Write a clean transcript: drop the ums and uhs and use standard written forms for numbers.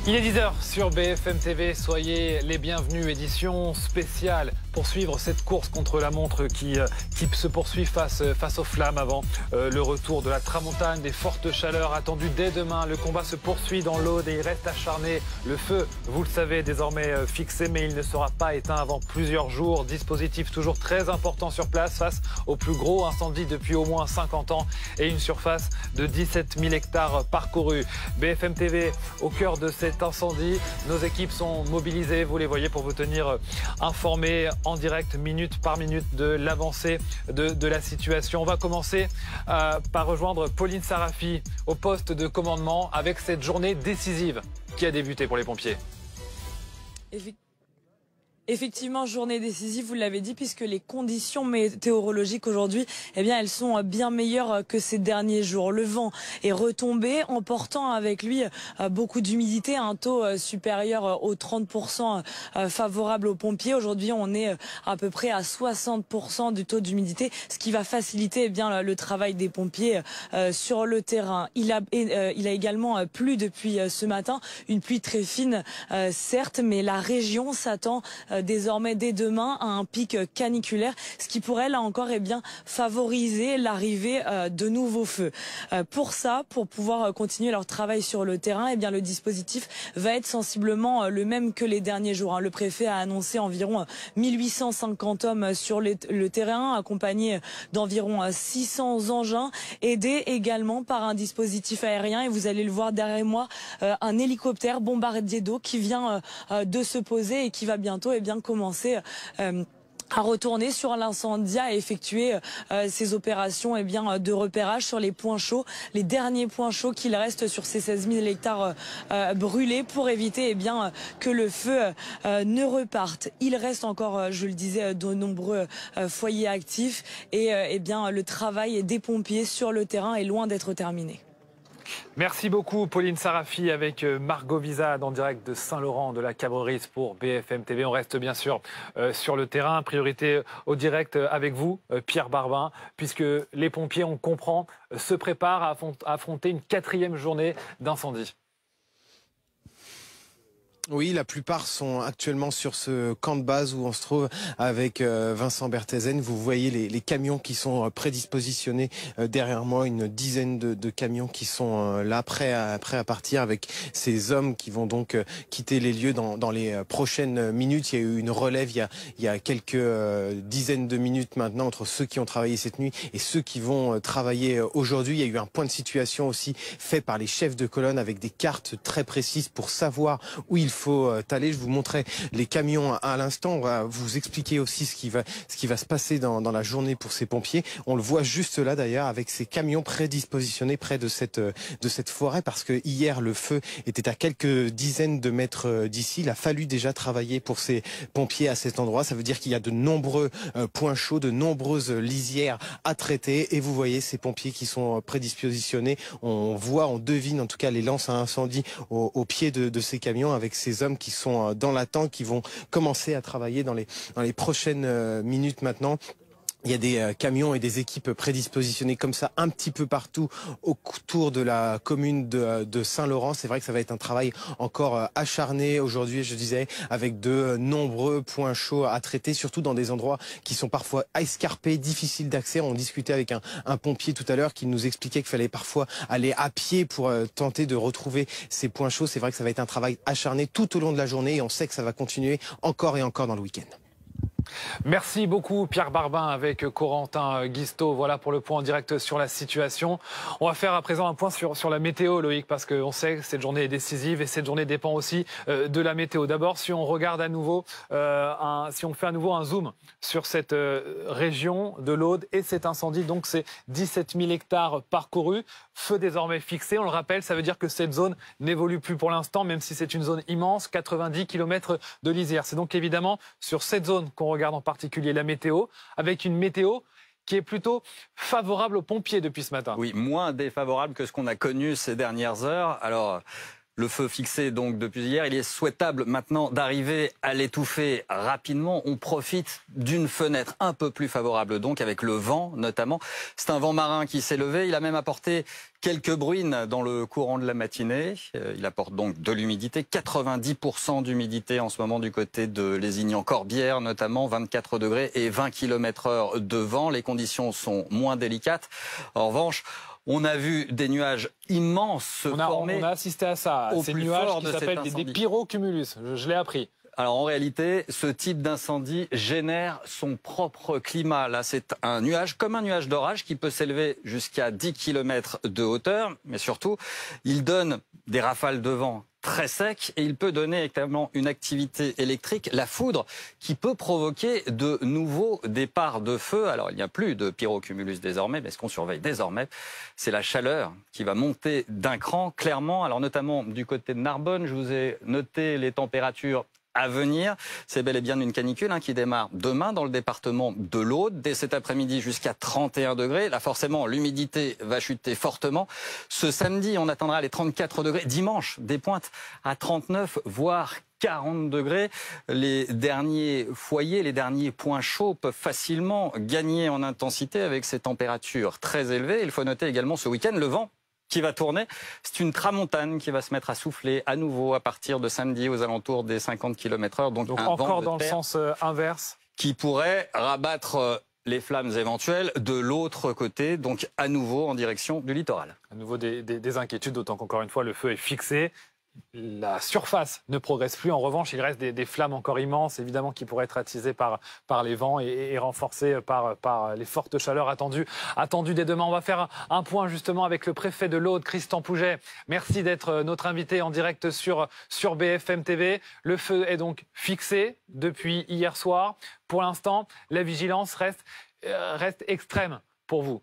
Il est 10 h sur BFM TV, soyez les bienvenus, édition spéciale pour suivre cette course contre la montre qui se poursuit face aux flammes avant le retour de la tramontane, des fortes chaleurs attendues dès demain. Le combat se poursuit dans l'Aude et il reste acharné. Le feu, vous le savez, désormais fixé, mais il ne sera pas éteint avant plusieurs jours. Dispositif toujours très important sur place face au plus gros incendie depuis au moins 50 ans et une surface de 17 000 hectares parcourus. BFM TV au cœur de cet incendie. Nos équipes sont mobilisées, vous les voyez, pour vous tenir informés en direct, minute par minute, de l'avancée de la situation. On va commencer par rejoindre Pauline Sarafi au poste de commandement avec cette journée décisive qui a débuté pour les pompiers. Effectivement, journée décisive, vous l'avez dit, puisque les conditions météorologiques aujourd'hui, eh bien, elles sont bien meilleures que ces derniers jours. Le vent est retombé, emportant avec lui beaucoup d'humidité, un taux supérieur aux 30% favorable aux pompiers. Aujourd'hui, on est à peu près à 60% du taux d'humidité, ce qui va faciliter eh bien le travail des pompiers sur le terrain. Il a également plu depuis ce matin, une pluie très fine, certes, mais la région s'attend désormais dès demain à un pic caniculaire, ce qui pourrait là encore bien favoriser l'arrivée de nouveaux feux. Pour ça, pour pouvoir continuer leur travail sur le terrain, eh bien le dispositif va être sensiblement le même que les derniers jours. Le préfet a annoncé environ 1850 hommes sur le terrain, accompagnés d'environ 600 engins, aidés également par un dispositif aérien. Et vous allez le voir derrière moi, un hélicoptère bombardier d'eau qui vient de se poser et qui va bientôt commencer à retourner sur l'incendie, à effectuer ces opérations de repérage sur les points chauds, les derniers points chauds qu'il reste sur ces 16 000 hectares brûlés, pour éviter que le feu ne reparte. Il reste encore, je le disais, de nombreux foyers actifs et le travail des pompiers sur le terrain est loin d'être terminé. Merci beaucoup Pauline Sarafi avec Margot Vizade en direct de Saint-Laurent de la Cabrerise pour BFM TV. On reste bien sûr sur le terrain. Priorité au direct avec vous, Pierre Barbin, puisque les pompiers, on comprend, se préparent à affronter une 4e journée d'incendie. Oui, la plupart sont actuellement sur ce camp de base où on se trouve avec Vincent Berthezen. Vous voyez les camions qui sont prédispositionnés derrière moi, une dizaine de camions qui sont là, prêts à partir, avec ces hommes qui vont donc quitter les lieux dans les prochaines minutes. Il y a eu une relève il y a quelques dizaines de minutes maintenant entre ceux qui ont travaillé cette nuit et ceux qui vont travailler aujourd'hui. Il y a eu un point de situation aussi fait par les chefs de colonne avec des cartes très précises pour savoir où il faut aller. Je vous montrais les camions à l'instant. On va vous expliquer aussi ce qui va se passer dans la journée pour ces pompiers. On le voit juste là d'ailleurs, avec ces camions prédispositionnés près de cette forêt, parce que hier le feu était à quelques dizaines de mètres d'ici. Il a fallu déjà travailler pour ces pompiers à cet endroit. Ça veut dire qu'il y a de nombreux points chauds, de nombreuses lisières à traiter, et vous voyez ces pompiers qui sont prédispositionnés. On devine en tout cas les lances à incendie au pied de ces camions, avec ces hommes qui sont dans l'attente, qui vont commencer à travailler dans les prochaines minutes maintenant. Il y a des camions et des équipes prédispositionnées comme ça un petit peu partout autour de la commune de Saint-Laurent. C'est vrai que ça va être un travail encore acharné aujourd'hui, je disais, avec de nombreux points chauds à traiter, surtout dans des endroits qui sont parfois escarpés, difficiles d'accès. On discutait avec un pompier tout à l'heure qui nous expliquait qu'il fallait parfois aller à pied pour tenter de retrouver ces points chauds. C'est vrai que ça va être un travail acharné tout au long de la journée, et on sait que ça va continuer encore et encore dans le week-end. Merci beaucoup Pierre Barbin avec Corentin Guistaud. Voilà pour le point en direct sur la situation. On va faire à présent un point sur la météo, Loïc, parce qu'on sait que cette journée est décisive et cette journée dépend aussi de la météo. D'abord, si on regarde à nouveau, si on fait à nouveau un zoom sur cette région de l'Aude et cet incendie, donc c'est 17 000 hectares parcourus, feu désormais fixé. On le rappelle, ça veut dire que cette zone n'évolue plus pour l'instant, même si c'est une zone immense, 90 km de lisière. C'est donc évidemment sur cette zone qu'on regarde en particulier la météo, avec une météo qui est plutôt favorable aux pompiers depuis ce matin. Oui, moins défavorable que ce qu'on a connu ces dernières heures. Alors, Le feu fixé donc depuis hier, il est souhaitable maintenant d'arriver à l'étouffer rapidement. On profite d'une fenêtre un peu plus favorable donc avec le vent notamment. C'est un vent marin qui s'est levé, il a même apporté quelques bruines dans le courant de la matinée. Il apporte donc de l'humidité, 90% d'humidité en ce moment du côté de Lézignan-Corbière notamment, 24 degrés et 20 km/h de vent. Les conditions sont moins délicates. En revanche, on a vu des nuages immenses se former. On a assisté à ça, ces nuages qui s'appellent des pyrocumulus, je l'ai appris. Alors en réalité, ce type d'incendie génère son propre climat. Là, c'est un nuage, comme un nuage d'orage, qui peut s'élever jusqu'à 10 km de hauteur. Mais surtout, il donne des rafales de vent très secs et il peut donner également une activité électrique, la foudre, qui peut provoquer de nouveaux départs de feu. Alors il n'y a plus de pyrocumulus désormais, mais ce qu'on surveille désormais, c'est la chaleur qui va monter d'un cran, clairement. Alors notamment du côté de Narbonne, je vous ai noté les températures à venir. C'est bel et bien une canicule qui démarre demain dans le département de l'Aude. Dès cet après-midi jusqu'à 31 degrés. Là, forcément, l'humidité va chuter fortement. Ce samedi, on atteindra les 34 degrés. Dimanche, des pointes à 39, voire 40 degrés. Les derniers foyers, les derniers points chauds peuvent facilement gagner en intensité avec ces températures très élevées. Il faut noter également ce week-end le vent qui va tourner. C'est une tramontane qui va se mettre à souffler à nouveau à partir de samedi aux alentours des 50 km/h. Donc un encore vent de dans le terre sens inverse. Qui pourrait rabattre les flammes éventuelles de l'autre côté, donc à nouveau en direction du littoral. À nouveau des inquiétudes, d'autant qu'encore une fois, le feu est fixé. La surface ne progresse plus. En revanche, il reste des flammes encore immenses, évidemment, qui pourraient être attisées par les vents et renforcées par les fortes chaleurs attendues dès demain. On va faire un point justement avec le préfet de l'Aude, Christian Pouget. Merci d'être notre invité en direct sur BFM TV. Le feu est donc fixé depuis hier soir. Pour l'instant, la vigilance reste extrême pour vous.